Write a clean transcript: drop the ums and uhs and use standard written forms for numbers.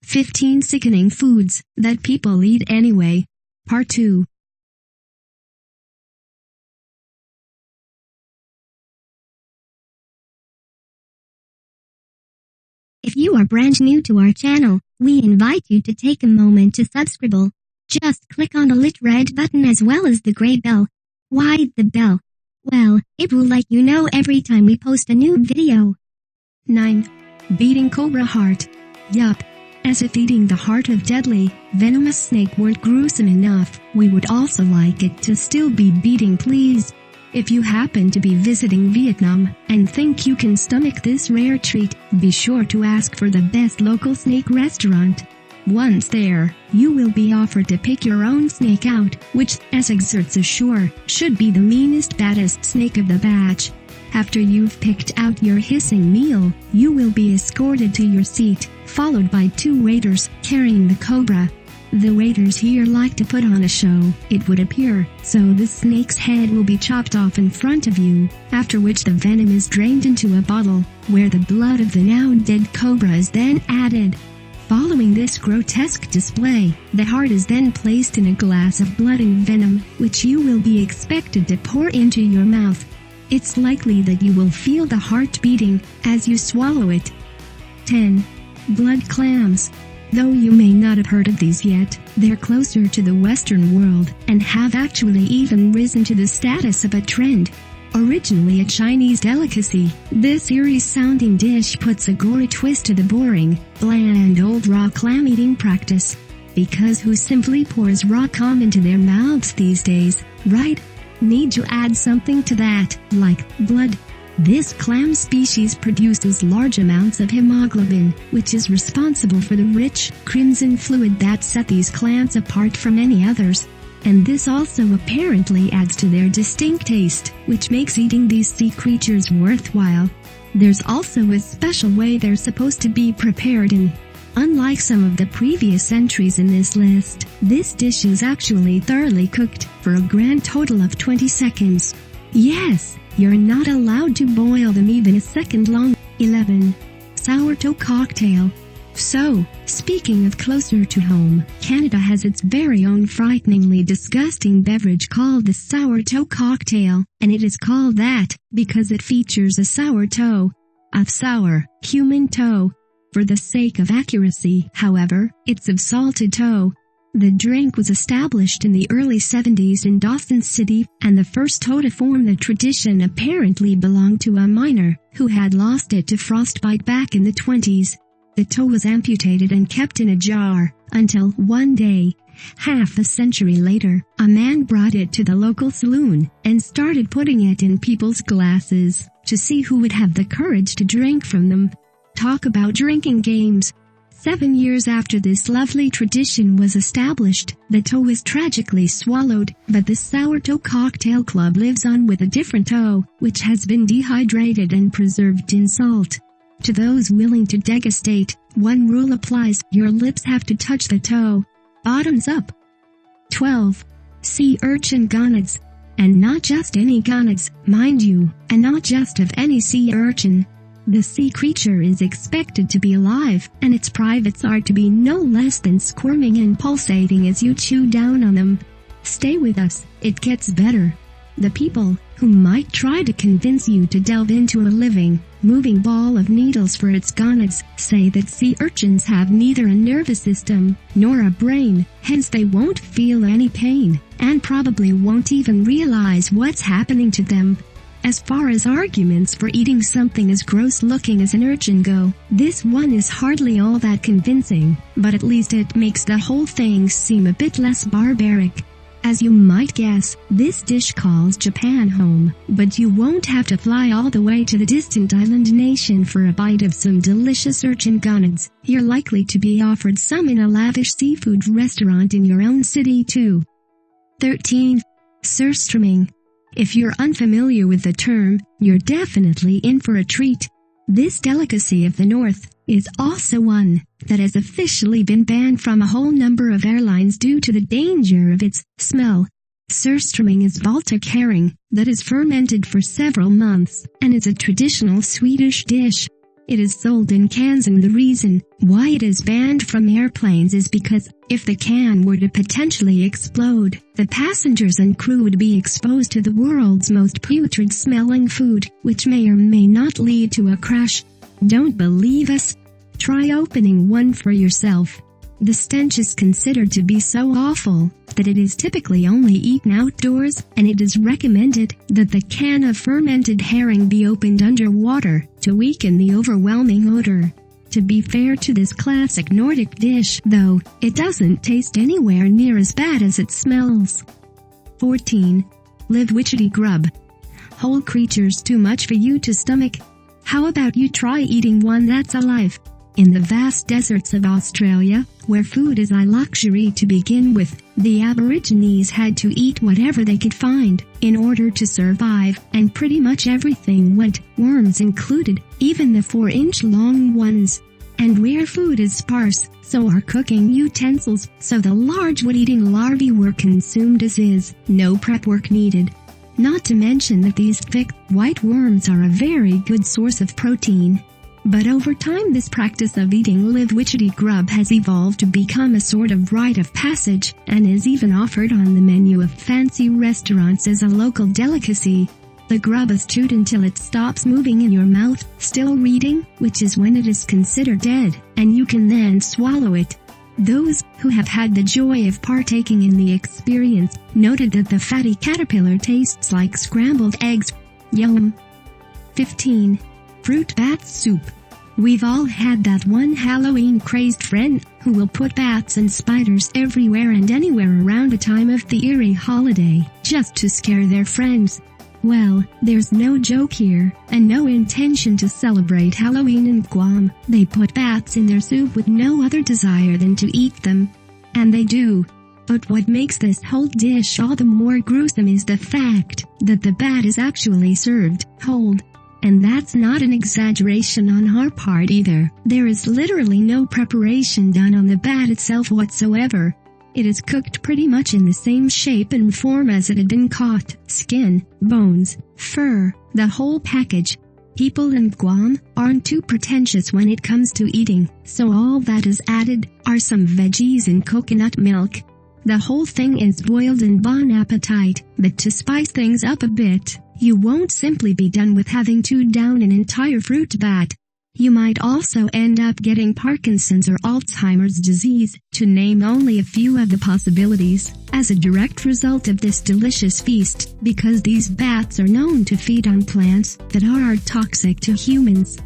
15 Sickening Foods That People Eat Anyway. Part 2. If you are brand new to our channel, we invite you to take a moment to subscribe. Just click on the lit red button as well as the gray bell. Why the bell? Well, it will let you know every time we post a new video. 9. Beating Cobra Heart. Yup. As if eating the heart of deadly, venomous snake weren't gruesome enough, we would also like it to still be beating, please. If you happen to be visiting Vietnam and think you can stomach this rare treat, be sure to ask for the best local snake restaurant. Once there, you will be offered to pick your own snake out, which, as experts assure, should be the meanest, baddest snake of the batch. After you've picked out your hissing meal, you will be escorted to your seat, followed by 2 waiters carrying the cobra. The waiters here like to put on a show, it would appear, so the snake's head will be chopped off in front of you, after which the venom is drained into a bottle, where the blood of the now dead cobra is then added. Following this grotesque display, the heart is then placed in a glass of blood and venom, which you will be expected to pour into your mouth. It's likely that you will feel the heart beating as you swallow it. 10. Blood clams. Though you may not have heard of these yet, they're closer to the Western world and have actually even risen to the status of a trend. Originally a Chinese delicacy, this eerie-sounding dish puts a gory twist to the boring, bland old raw clam eating practice. Because who simply pours raw clam into their mouths these days, right? Need to add something to that, like blood. This clam species produces large amounts of hemoglobin, which is responsible for the rich, crimson fluid that set these clams apart from any others. And this also apparently adds to their distinct taste, which makes eating these sea creatures worthwhile. There's also a special way they're supposed to be prepared in. Unlike some of the previous entries in this list, this dish is actually thoroughly cooked, for a grand total of 20 seconds. Yes, you're not allowed to boil them even a second long. 11. Sourtoe Cocktail. So, speaking of closer to home, Canada has its very own frighteningly disgusting beverage called the Sourtoe Cocktail, and it is called that because it features a sour toe. Of sour, human toe. For the sake of accuracy, however, it's of salted toe. The drink was established in the early 70s in Dawson City, and the first toe to form the tradition apparently belonged to a miner who had lost it to frostbite back in the 20s. The toe was amputated and kept in a jar, until one day, half a century later, a man brought it to the local saloon and started putting it in people's glasses to see who would have the courage to drink from them. Talk about drinking games. 7 years after this lovely tradition was established, the toe was tragically swallowed, but the Sourtoe Cocktail Club lives on with a different toe, which has been dehydrated and preserved in salt. To those willing to degustate, one rule applies: your lips have to touch the toe. Bottoms up. 12. Sea Urchin Gonads. And not just any gonads, mind you, and not just of any sea urchin. The sea creature is expected to be alive, and its privates are to be no less than squirming and pulsating as you chew down on them. Stay with us, it gets better. The people, who might try to convince you to delve into a living, moving ball of needles for its gonads, say that sea urchins have neither a nervous system, nor a brain, hence they won't feel any pain, and probably won't even realize what's happening to them. As far as arguments for eating something as gross-looking as an urchin go, this one is hardly all that convincing, but at least it makes the whole thing seem a bit less barbaric. As you might guess, this dish calls Japan home, but you won't have to fly all the way to the distant island nation for a bite of some delicious urchin gonads. You're likely to be offered some in a lavish seafood restaurant in your own city too. 13. Surströmming. If you're unfamiliar with the term, you're definitely in for a treat. This delicacy of the North is also one that has officially been banned from a whole number of airlines due to the danger of its smell. Surströmming is Baltic herring that is fermented for several months and is a traditional Swedish dish. It is sold in cans, and the reason why it is banned from airplanes is because if the can were to potentially explode, the passengers and crew would be exposed to the world's most putrid smelling food, which may or may not lead to a crash. Don't believe us? Try opening one for yourself. The stench is considered to be so awful that it is typically only eaten outdoors, and it is recommended that the can of fermented herring be opened underwater to weaken the overwhelming odor. To be fair to this classic Nordic dish, though, it doesn't taste anywhere near as bad as it smells. 14. Live Witchetty grub. Whole creatures too much for you to stomach? How about you try eating one that's alive? In the vast deserts of Australia, where food is a luxury to begin with, the Aborigines had to eat whatever they could find in order to survive, and pretty much everything went, worms included, even the 4-inch-long ones. And where food is sparse, so are cooking utensils, so the large wood-eating larvae were consumed as is, no prep work needed. Not to mention that these thick, white worms are a very good source of protein. But over time this practice of eating live Witchetty grub has evolved to become a sort of rite of passage, and is even offered on the menu of fancy restaurants as a local delicacy. The grub is chewed until it stops moving in your mouth, still reading, which is when it is considered dead, and you can then swallow it. Those who have had the joy of partaking in the experience noted that the fatty caterpillar tastes like scrambled eggs. Yum. 15. Fruit bat soup. We've all had that one Halloween-crazed friend who will put bats and spiders everywhere and anywhere around the time of the eerie holiday, just to scare their friends. Well, there's no joke here, and no intention to celebrate Halloween in Guam. They put bats in their soup with no other desire than to eat them. And they do. But what makes this whole dish all the more gruesome is the fact that the bat is actually served whole. And that's not an exaggeration on our part either. There is literally no preparation done on the bat itself whatsoever. It is cooked pretty much in the same shape and form as it had been caught. Skin, bones, fur, the whole package. People in Guam aren't too pretentious when it comes to eating, so all that is added are some veggies and coconut milk. The whole thing is boiled in bon appetit, but to spice things up a bit, you won't simply be done with having chewed down an entire fruit bat. You might also end up getting Parkinson's or Alzheimer's disease, to name only a few of the possibilities, as a direct result of this delicious feast, because these bats are known to feed on plants that are toxic to humans.